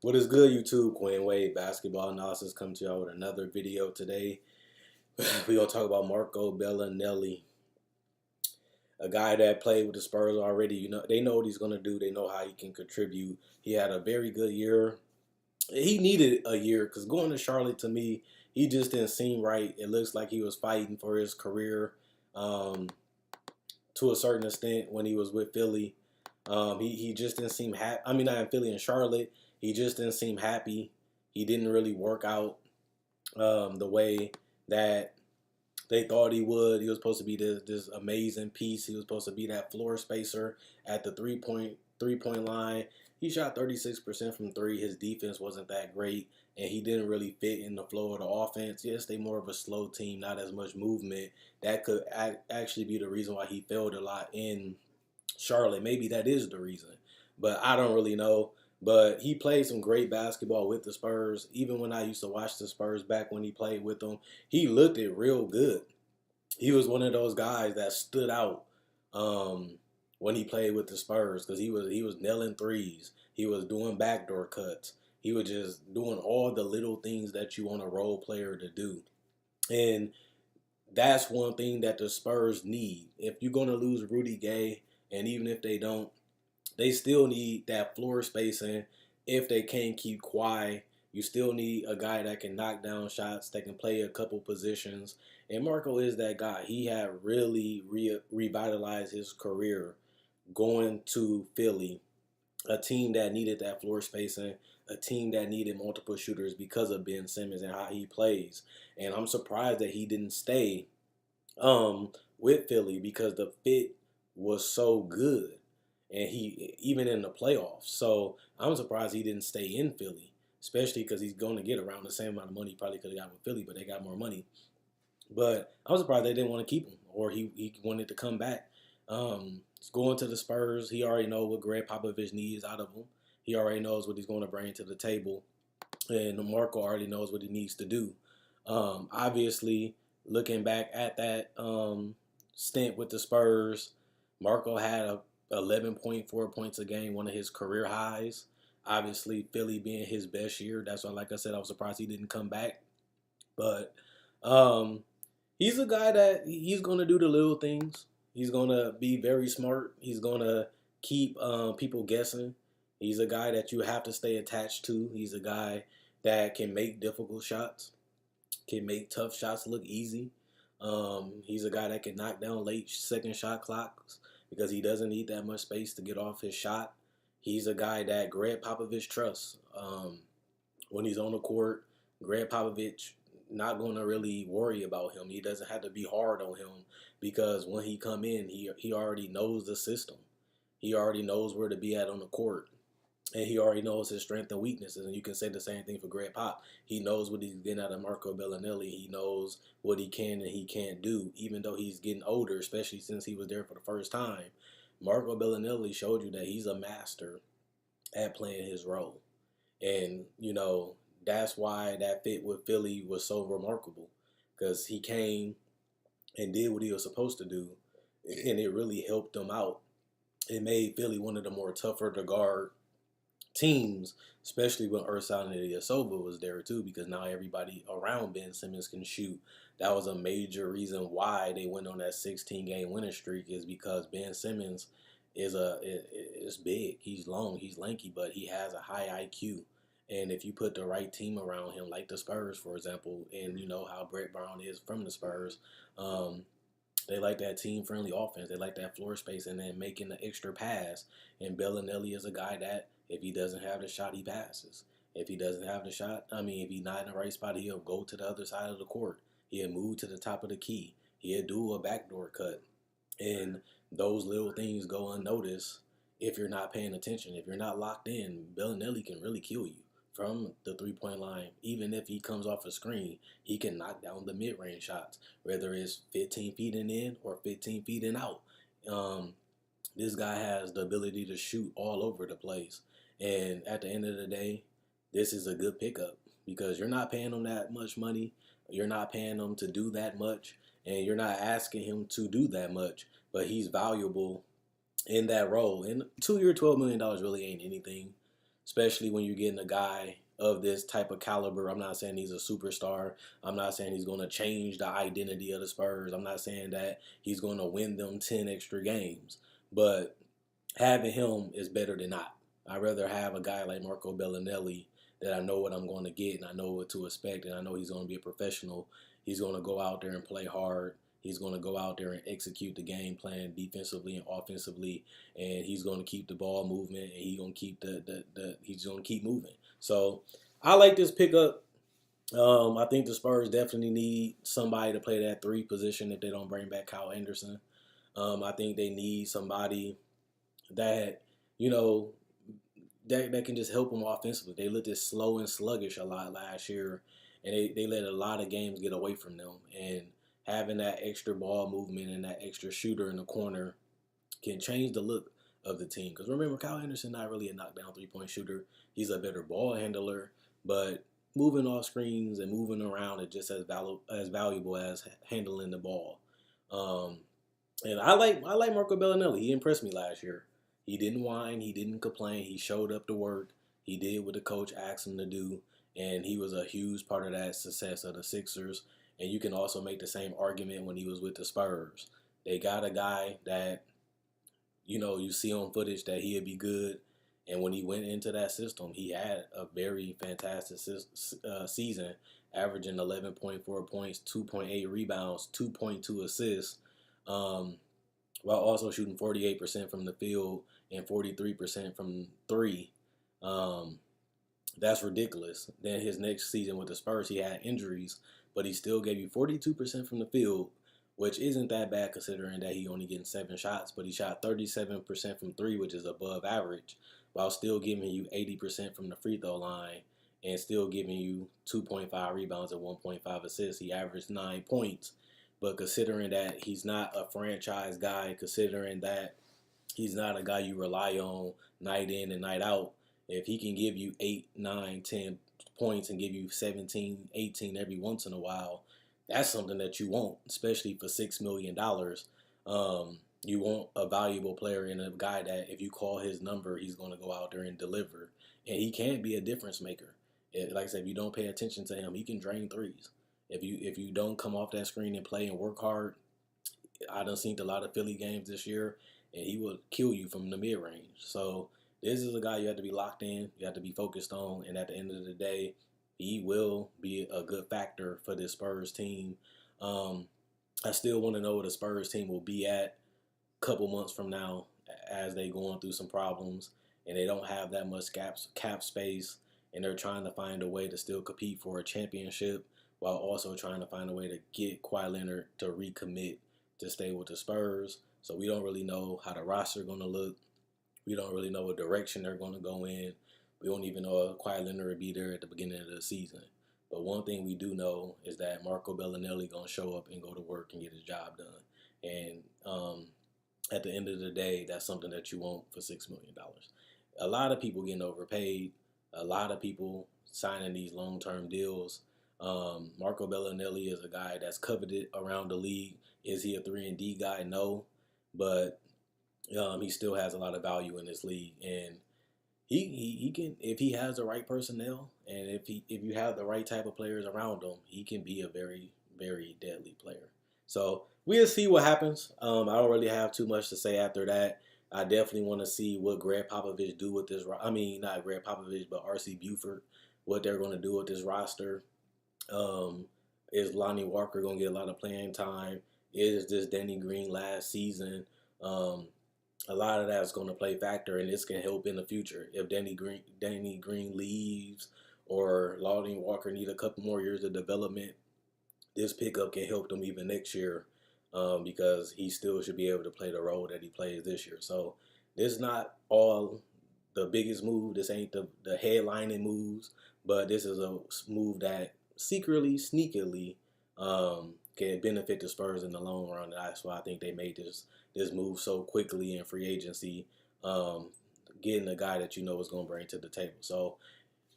What is good, YouTube? Quinn Wade Basketball Analysis come to y'all with another video today. We're going to talk about Marco Belinelli, a guy that played with the Spurs already. They know what he's going to do. They know how he can contribute. He had a very good year. He needed a year because going to Charlotte, to me, he just didn't seem right. It looks like he was fighting for his career um, to a certain extent when he was with Philly. He just didn't seem happy. I mean, not in Philly, in Charlotte. He just didn't seem happy. He didn't really work out the way that they thought he would. He was supposed to be this amazing piece. He was supposed to be that floor spacer at the three point line. He shot 36% from three. His defense wasn't that great, and he didn't really fit in the flow of the offense. Yes, they more of a slow team, not as much movement. That could actually be the reason why he failed a lot in Charlotte. Maybe that is the reason, but I don't really know. But he played some great basketball with the Spurs. Even when I used to watch the Spurs back when he played with them, he looked it real good. He was one of those guys that stood out when he played with the Spurs because he was nailing threes. He was doing backdoor cuts. He was just doing all the little things that you want a role player to do. And that's one thing that the Spurs need. If you're going to lose Rudy Gay, and even if they don't, they still need that floor spacing. If they can't keep quiet, you still need a guy that can knock down shots, that can play a couple positions. And Marco is that guy. He had really revitalized his career going to Philly, a team that needed that floor spacing, a team that needed multiple shooters because of Ben Simmons and how he plays. And I'm surprised that he didn't stay with Philly because the fit was so good, and he even in the playoffs. So I'm surprised he didn't stay in Philly, especially because he's going to get around the same amount of money he probably could have got with Philly, but they got more money. But I'm surprised they didn't want to keep him, or he wanted to come back. Going to the Spurs, he already knows what Greg Popovich needs out of him. He already knows what he's going to bring to the table, and Marco already knows what he needs to do. Obviously, looking back at that stint with the Spurs, Marco had 11.4 points a game, one of his career highs. Obviously, Philly being his best year. That's why, like I said, I was surprised he didn't come back. But um, he's a guy that he's going to do the little things. He's going to be very smart. He's going to keep people guessing. He's a guy that you have to stay attached to. He's a guy that can make difficult shots, can make tough shots look easy. He's a guy that can knock down late second shot clocks because he doesn't need that much space to get off his shot. He's a guy that Greg Popovich trusts. When he's on the court, Greg Popovich not going to really worry about him. He doesn't have to be hard on him because when he come in, he already knows the system. He already knows where to be at on the court. And he already knows his strengths and weaknesses. And you can say the same thing for Greg Pop. He knows what he's getting out of Marco Bellinelli. He knows what he can and he can't do, even though he's getting older, especially since he was there for the first time. Marco Bellinelli showed you that he's a master at playing his role. And, that's why that fit with Philly was so remarkable because he came and did what he was supposed to do, and it really helped him out. It made Philly one of the more tougher to guard teams, especially when Ersan Ilyasova was there too, because now everybody around Ben Simmons can shoot. That was a major reason why they went on that 16-game winning streak, is because Ben Simmons is big. He's long, he's lanky, but he has a high IQ. And if you put the right team around him, like the Spurs, for example, and you know how Brett Brown is from the Spurs, they like that team-friendly offense. They like that floor space and then making the extra pass. And Bellinelli is a guy that if he doesn't have the shot, he passes. If he doesn't have the shot, if he's not in the right spot, he'll go to the other side of the court. He'll move to the top of the key. He'll do a backdoor cut. And those little things go unnoticed if you're not paying attention. If you're not locked in, Bellinelli can really kill you from the three-point line. Even if he comes off a screen, he can knock down the mid-range shots, whether it's 15 feet and in or 15 feet and out. This guy has the ability to shoot all over the place. And at the end of the day, this is a good pickup because you're not paying him that much money. You're not paying him to do that much, and you're not asking him to do that much, but he's valuable in that role. And 2 year, $12 million really ain't anything. especially when you're getting a guy of this type of caliber. I'm not saying he's a superstar. I'm not saying he's going to change the identity of the Spurs. I'm not saying that he's going to win them 10 extra games. But having him is better than not. I'd rather have a guy like Marco Belinelli that I know what I'm going to get and I know what to expect and I know he's going to be a professional. He's going to go out there and play hard. He's going to go out there and execute the game plan defensively and offensively, and he's going to keep the ball movement and he's going to keep he's going to keep moving. So I like this pickup. I think the Spurs definitely need somebody to play that 3 position if they don't bring back Kyle Anderson. I think they need somebody that, you know, that can just help them offensively. They looked as slow and sluggish a lot last year, and they let a lot of games get away from them. And having that extra ball movement and that extra shooter in the corner can change the look of the team. Because remember, Kyle Anderson not really a knockdown 3-point shooter. He's a better ball handler, but moving off screens and moving around is just as valuable as handling the ball. And I like Marco Bellinelli. He impressed me last year. He didn't whine. He didn't complain. He showed up to work. He did what the coach asked him to do, and he was a huge part of that success of the Sixers. And you can also make the same argument when he was with the Spurs. They got a guy that, you see on footage that he'd be good. And when he went into that system, he had a very fantastic season, averaging 11.4 points, 2.8 rebounds, 2.2 assists, while also shooting 48% from the field and 43% from 3. That's ridiculous. Then his next season with the Spurs, he had injuries, but he still gave you 42% from the field, which isn't that bad considering that he only getting 7 shots, but he shot 37% from 3, which is above average, while still giving you 80% from the free throw line and still giving you 2.5 rebounds and 1.5 assists. He averaged 9 points. But considering that he's not a franchise guy, considering that he's not a guy you rely on night in and night out, if he can give you 8, 9, 10 points and give you 17, 18 every once in a while, that's something that you want, especially for $6 million. You want a valuable player and a guy that if you call his number, he's going to go out there and deliver. And he can be a difference maker. Like I said, if you don't pay attention to him, he can drain threes. If you don't come off that screen and play and work hard, I done seen a lot of Philly games this year, and he will kill you from the mid-range. So this is a guy you have to be locked in, you have to be focused on, and at the end of the day, he will be a good factor for this Spurs team. I still want to know where the Spurs team will be at a couple months from now as they going through some problems, and they don't have that much cap space, and they're trying to find a way to still compete for a championship, while also trying to find a way to get Kawhi Leonard to recommit to stay with the Spurs. So we don't really know how the roster is going to look. We don't really know what direction they're going to go in. We don't even know if Kawhi Leonard will be there at the beginning of the season. But one thing we do know is that Marco Belinelli going to show up and go to work and get his job done. And at the end of the day, that's something that you want for $6 million. A lot of people getting overpaid. A lot of people signing these long-term deals. Marco Belinelli is a guy that's coveted around the league. Is he a 3-and-D guy? No, but he still has a lot of value in this league, and he can, if he has the right personnel and if you have the right type of players around him, he can be a very, very deadly player. So we'll see what happens. I don't really have too much to say after that. I definitely want to see what Greg Popovich do with this. I mean, not Greg Popovich, but R.C. Buford, what they're going to do with this roster. Is Lonnie Walker going to get a lot of playing time? Is this Danny Green last season? A lot of that is going to play factor, and this can help in the future. If Danny Green leaves or Lonnie Walker need a couple more years of development, this pickup can help them even next year because he still should be able to play the role that he plays this year. So this is not all the biggest move. This ain't the headlining moves, but this is a move that secretly, sneakily can benefit the Spurs in the long run. That's why I think they made this move so quickly in free agency, getting a guy that you know is going to bring to the table. So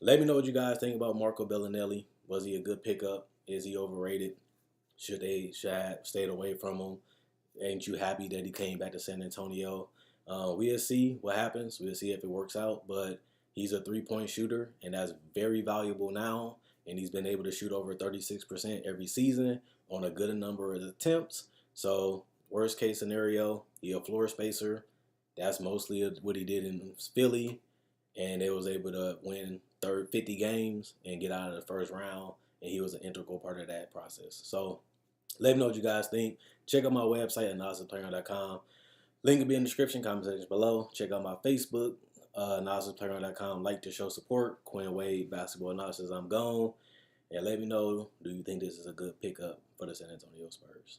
let me know what you guys think about Marco Belinelli. Was he a good pickup? Is he overrated? Should they have stayed away from him? Ain't you happy that he came back to San Antonio? We'll see what happens. We'll see if it works out. But He's a three-point shooter, and that's very valuable now. And he's been able to shoot over 36% every season on a good number of attempts. So, worst case scenario, he a floor spacer. That's mostly what he did in Philly, and they was able to win 50 games and get out of the first round. And he was an integral part of that process. So, let me know what you guys think. Check out my website at NasisPlayground.com. Link will be in the description, comment section below. Check out my Facebook, NasisPlayground.com. Like to show support. Quinn Wade, Basketball Analysis. I'm gone. And let me know, do you think this is a good pickup for the San Antonio Spurs?